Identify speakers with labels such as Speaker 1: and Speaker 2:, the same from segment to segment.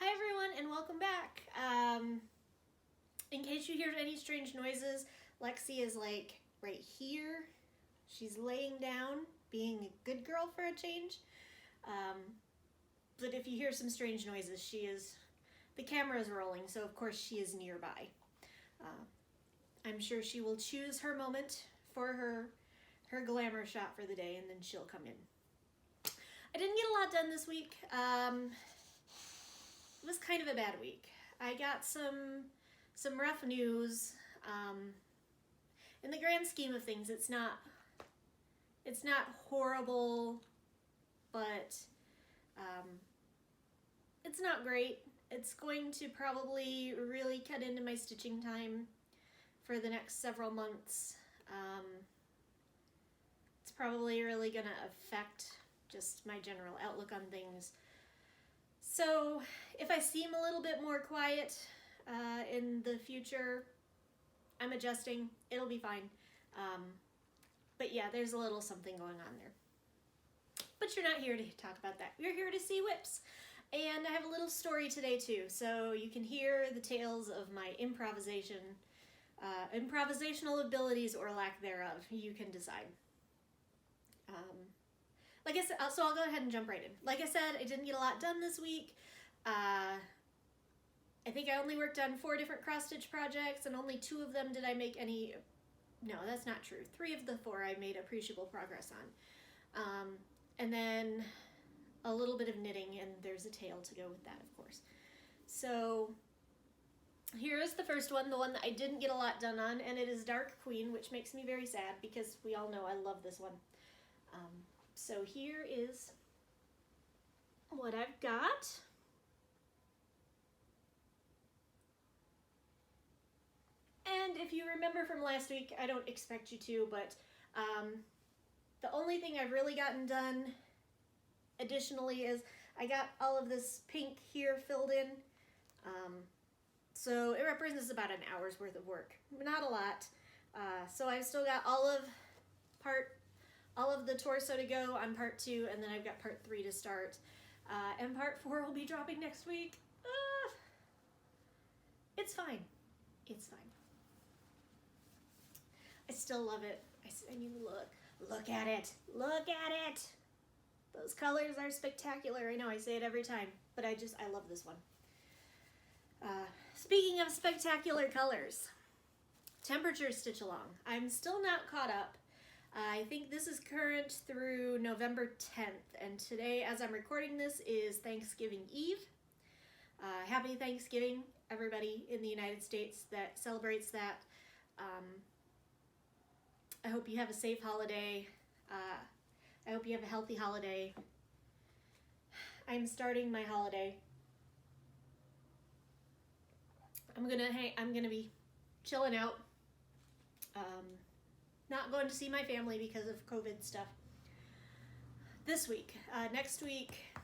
Speaker 1: Hi everyone and welcome back. In case you hear any strange noises, Lexi is like right here. She's laying down, being a good girl for a change. But if you hear some strange noises, the camera is rolling, so of course she is nearby. I'm sure she will choose her moment for her glamour shot for the day, and then she'll come in. I didn't get a lot done this week. It was kind of a bad week. I got some rough news. In the grand scheme of things, it's not horrible, but it's not great. It's going to probably really cut into my stitching time for the next several months. It's probably really going to affect just my general outlook on things. So if I seem a little bit more quiet in the future, I'm adjusting. It'll be fine. But yeah, there's a little something going on there. But you're not here to talk about that. You're here to see whips. And I have a little story today too, so you can hear the tales of my improvisational abilities or lack thereof. You can decide. Like I said, so I'll go ahead and jump right in. Like I said, I didn't get a lot done this week. I think I only worked on 4 different cross-stitch projects, and only 2 of them did I make any... No, that's not true. 3 of the 4 I made appreciable progress on. And then a little bit of knitting, and there's a tail to go with that, of course. So here is the first one, the one that I didn't get a lot done on, and it is Dark Queen, which makes me very sad because we all know I love this one. So here is what I've got. And if you remember from last week, I don't expect you to, but the only thing I've really gotten done additionally is I got all of this pink here filled in. So it represents about an hour's worth of work, not a lot. So I've still got all of the torso to go on part 2, and then I've got part 3 to start. And part 4 will be dropping next week. It's fine. It's fine. I still love it. I mean, look at it. Look at it. Those colors are spectacular. I know I say it every time, but I love this one. Speaking of spectacular colors, temperature stitch along. I'm still not caught up. I think this is current through November 10th, and today, as I'm recording this, is Thanksgiving Eve. Happy Thanksgiving, everybody in the United States that celebrates that. I hope you have a safe holiday. I hope you have a healthy holiday. I'm starting my holiday. I'm gonna be chilling out. Not going to see my family because of COVID stuff this week. Next week,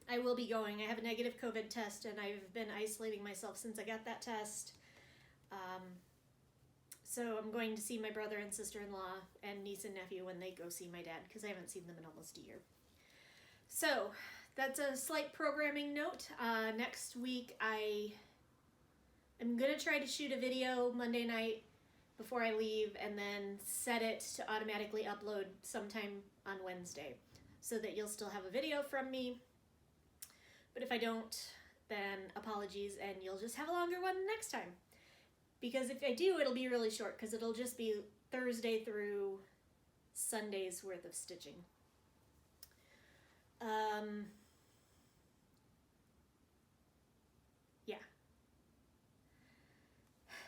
Speaker 1: I will be going. I have a negative COVID test, and I've been isolating myself since I got that test. So I'm going to see my brother and sister-in-law and niece and nephew when they go see my dad, because I haven't seen them in almost a year. So that's a slight programming note. Next week, I'm going to try to shoot a video Monday night before I leave, and then set it to automatically upload sometime on Wednesday, so that you'll still have a video from me. But if I don't, then apologies, and you'll just have a longer one next time. Because if I do, it'll be really short, because it'll just be Thursday through Sunday's worth of stitching. Yeah.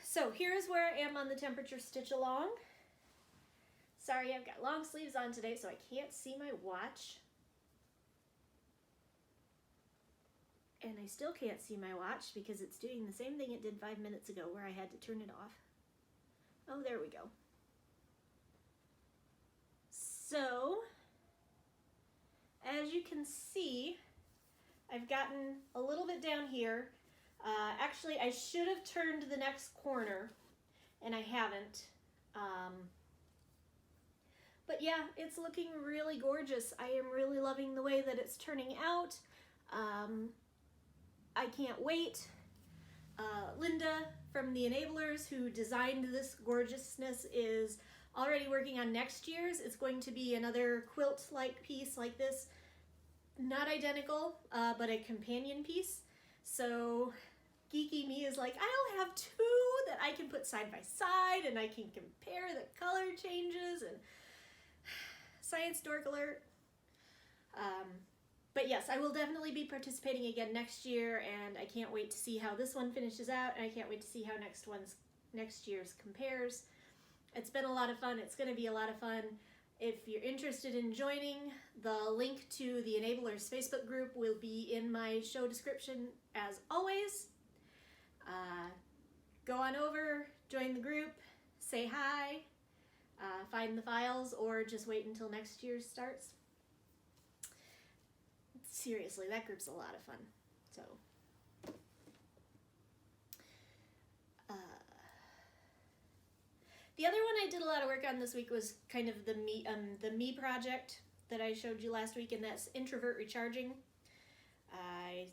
Speaker 1: So here's where I am on the temperature stitch along. Sorry, I've got long sleeves on today, so I can't see my watch. And I still can't see my watch because it's doing the same thing it did 5 minutes ago where I had to turn it off. Oh, there we go. So, as you can see, I've gotten a little bit down here. Actually, I should have turned the next corner, and I haven't. But yeah, it's looking really gorgeous. I am really loving the way that it's turning out. I can't wait. Linda from the Enablers, who designed this gorgeousness, is already working on next year's. It's going to be another quilt-like piece like this. Not identical, but a companion piece. So geeky me is like, I'll have two that I can put side by side and I can compare the color changes and science dork alert. But yes, I will definitely be participating again next year, and I can't wait to see how this one finishes out, and I can't wait to see how next year's compares. It's been a lot of fun. It's going to be a lot of fun. If you're interested in joining, the link to the Enablers Facebook group will be in my show description as always. Go on over, join the group, say hi, find the files, or just wait until next year starts. Seriously, that group's a lot of fun. So, the other one I did a lot of work on this week was kind of the me project that I showed you last week, and that's introvert recharging. I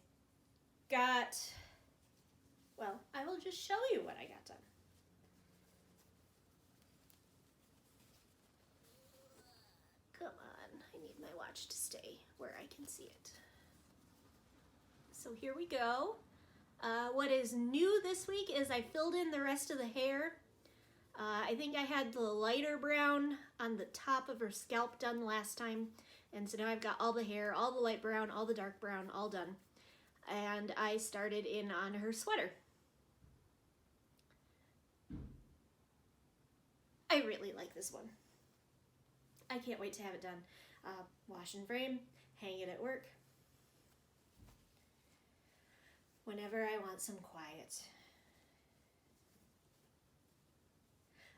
Speaker 1: will just show you what I got done. Come on, I need my watch to stay where I can see it. So here we go. What is new this week is I filled in the rest of the hair. I think I had the lighter brown on the top of her scalp done last time, and so now I've got all the hair, all the light brown, all the dark brown, all done. And I started in on her sweater. I really like this one. I can't wait to have it done. Wash and frame, hang it at work. Whenever I want some quiet.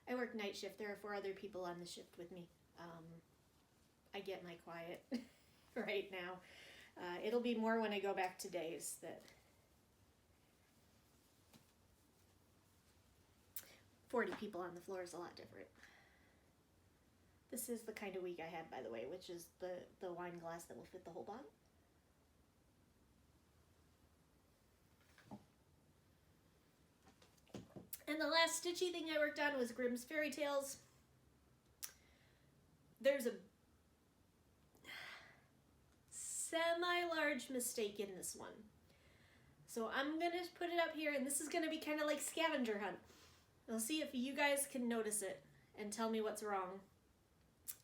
Speaker 1: I work night shift. There are 4 other people on the shift with me. I get my quiet right now. It'll be more when I go back to days. That 40 people on the floor is a lot different. This is the kind of week I had, by the way, which is the wine glass that will fit the whole bottle. And the last stitchy thing I worked on was Grimm's Fairy Tales. There's a semi-large mistake in this one. So I'm going to put it up here, and this is going to be kind of like scavenger hunt. I'll see if you guys can notice it and tell me what's wrong.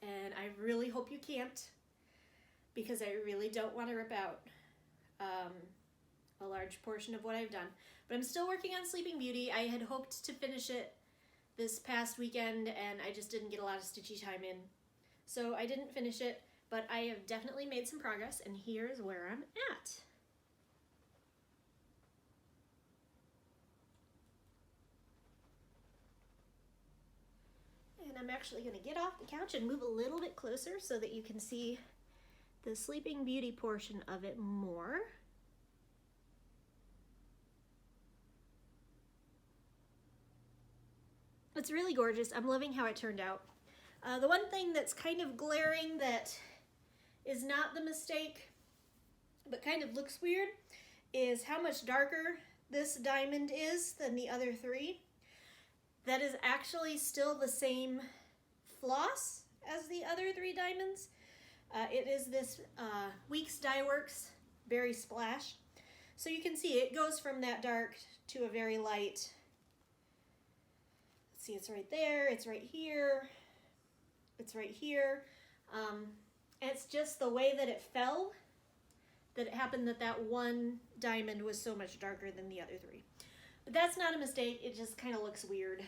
Speaker 1: And I really hope you can't, because I really don't want to rip out a large portion of what I've done. But I'm still working on Sleeping Beauty. I had hoped to finish it this past weekend, and I just didn't get a lot of stitchy time in. So I didn't finish it, but I have definitely made some progress, and here's where I'm at. And I'm actually going to get off the couch and move a little bit closer so that you can see the Sleeping Beauty portion of it more. It's really gorgeous. I'm loving how it turned out. The one thing that's kind of glaring that is not the mistake, but kind of looks weird, is how much darker this diamond is than the other 3. That is actually still the same floss as the other 3 diamonds. It is this Weeks Dye Works Berry Splash. So you can see it goes from that dark to a very light. Let's see, it's right there, it's right here, it's right here. It's just the way that it fell that it happened that that one diamond was so much darker than the other 3. But that's not a mistake, it just kind of looks weird.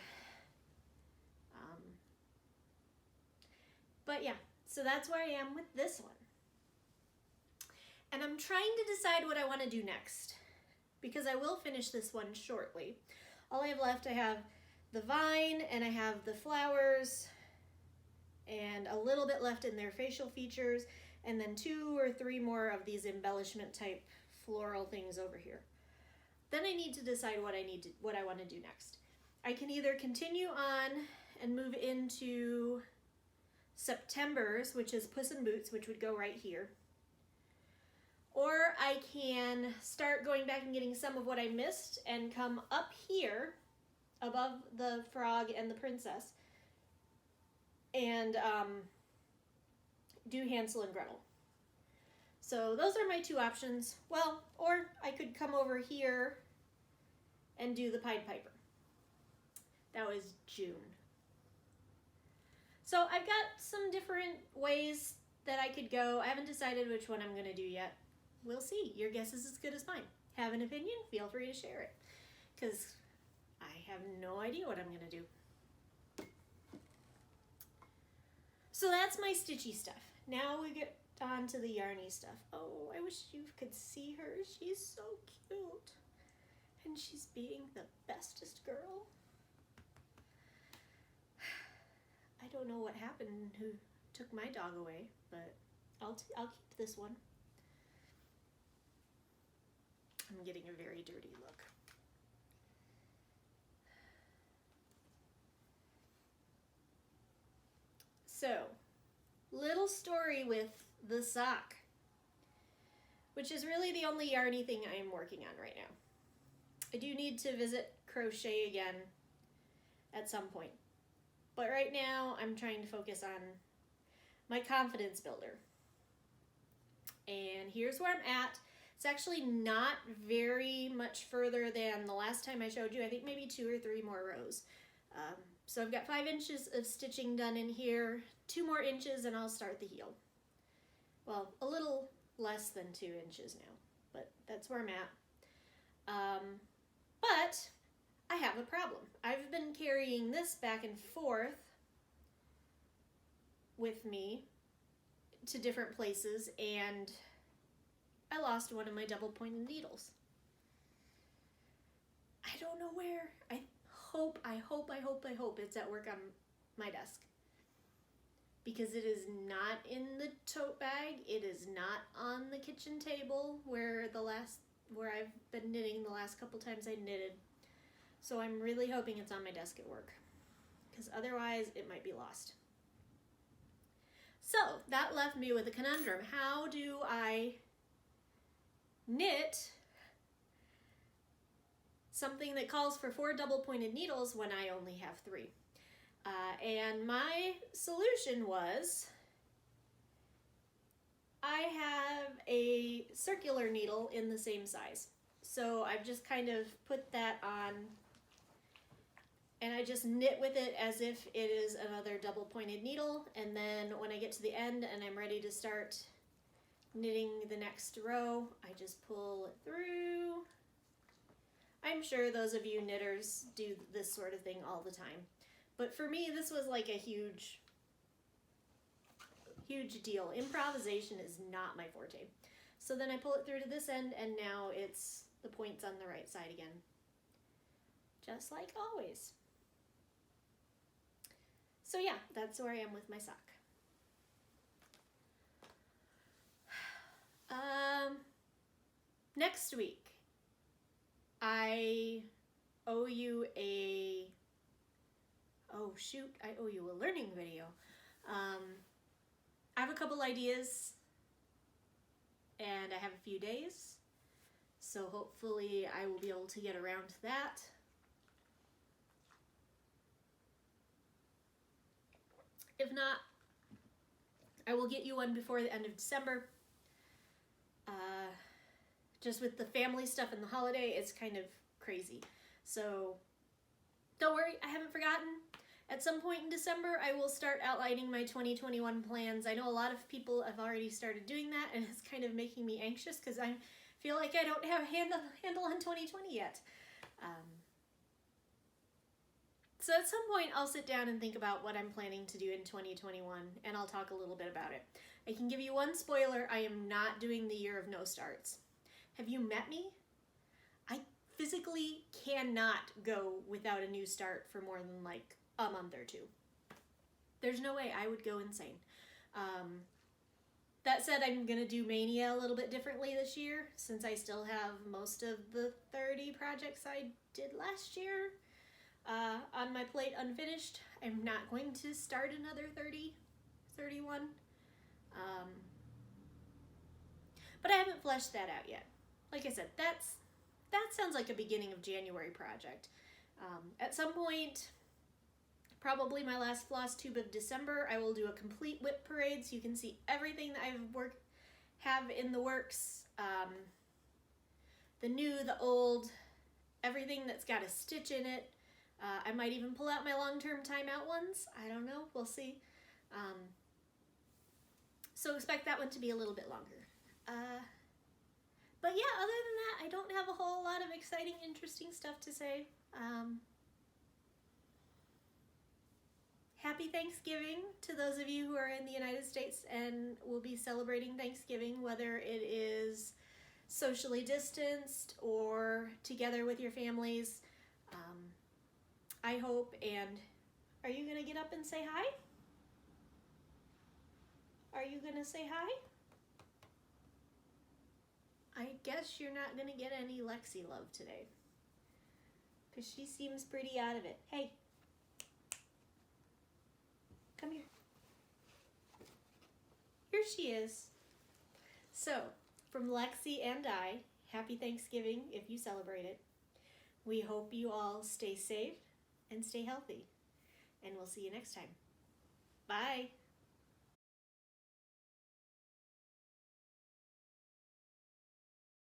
Speaker 1: But yeah, so that's where I am with this one. And I'm trying to decide what I want to do next, because I will finish this one shortly. All I have left, I have the vine, and I have the flowers, and a little bit left in their facial features, and then 2 or 3 more of these embellishment type floral things over here. Then I need to decide what I want to do next. I can either continue on and move into September's, which is Puss in Boots, which would go right here. Or I can start going back and getting some of what I missed and come up here above the frog and the princess and do Hansel and Gretel. So those are my two options. Well, or I could come over here and do the Pied Piper. That was June. So I've got some different ways that I could go. I haven't decided which one I'm going to do yet. We'll see. Your guess is as good as mine. Have an opinion? Feel free to share it. Because I have no idea what I'm going to do. So that's my stitchy stuff. Now we get on to the yarny stuff. Oh, I wish you could see her. She's so cute. And she's being the bestest girl. I don't know what happened, who took my dog away, but I'll keep this one. I'm getting a very dirty look. So, little story with the sock, which is really the only yarny thing I am working on right now. I do need to visit crochet again at some point. But right now, I'm trying to focus on my confidence builder. And here's where I'm at. It's actually not very much further than the last time I showed you. I think maybe 2 or 3 more rows. So I've got 5 inches of stitching done in here, 2 more inches, and I'll start the heel. Well, a little less than 2 inches now, but that's where I'm at. But I have a problem. I've been carrying this back and forth with me to different places, and I lost one of my double-pointed needles. I don't know where. I hope it's at work on my desk. Because it is not in the tote bag. It is not on the kitchen table where I've been knitting the last couple times I knitted. So I'm really hoping it's on my desk at work, because otherwise it might be lost. So that left me with a conundrum. How do I knit something that calls for 4 double-pointed needles when I only have 3? And my solution was, I have a circular needle in the same size. So I've just kind of put that on, and I just knit with it as if it is another double-pointed needle. And then when I get to the end and I'm ready to start knitting the next row, I just pull it through. I'm sure those of you knitters do this sort of thing all the time. But for me, this was like a huge deal. Improvisation is not my forte. So then I pull it through to this end, and now it's the points on the right side again. Just like always. So yeah, that's where I am with my sock. Next week, I owe you a learning video. I have a couple ideas and I have a few days, so hopefully I will be able to get around to that. If not, I will get you one before the end of December. Just with the family stuff and the holiday, it's kind of crazy. So don't worry, I haven't forgotten. At some point in December, I will start outlining my 2021 plans. I know a lot of people have already started doing that, and it's kind of making me anxious because I feel like I don't have a handle on 2020 yet. So at some point, I'll sit down and think about what I'm planning to do in 2021, and I'll talk a little bit about it. I can give you one spoiler: I am not doing the year of no starts. Have you met me? I physically cannot go without a new start for more than like a month or 2. There's no way. I would go insane. That said, I'm going to do Mania a little bit differently this year, since I still have most of the 30 projects I did last year on my plate unfinished. I'm not going to start another 31. But I haven't flesh that out yet. Like I said, that sounds like a beginning of January project. At some point, probably my last Flosstube of December, I will do a complete whip parade so you can see everything that have in the works. The new, the old, everything that's got a stitch in it. I might even pull out my long-term timeout ones. I don't know. We'll see. So expect that one to be a little bit longer. But yeah, other than that, I don't have a whole lot of exciting, interesting stuff to say. Happy Thanksgiving to those of you who are in the United States and will be celebrating Thanksgiving, whether it is socially distanced or together with your families. I hope, and are you going to get up and say hi? Are you going to say hi? I guess you're not going to get any Lexi love today, because she seems pretty out of it. Hey, come here. Here she is. So, from Lexi and I, happy Thanksgiving if you celebrate it. We hope you all stay safe and stay healthy. And we'll see you next time. Bye.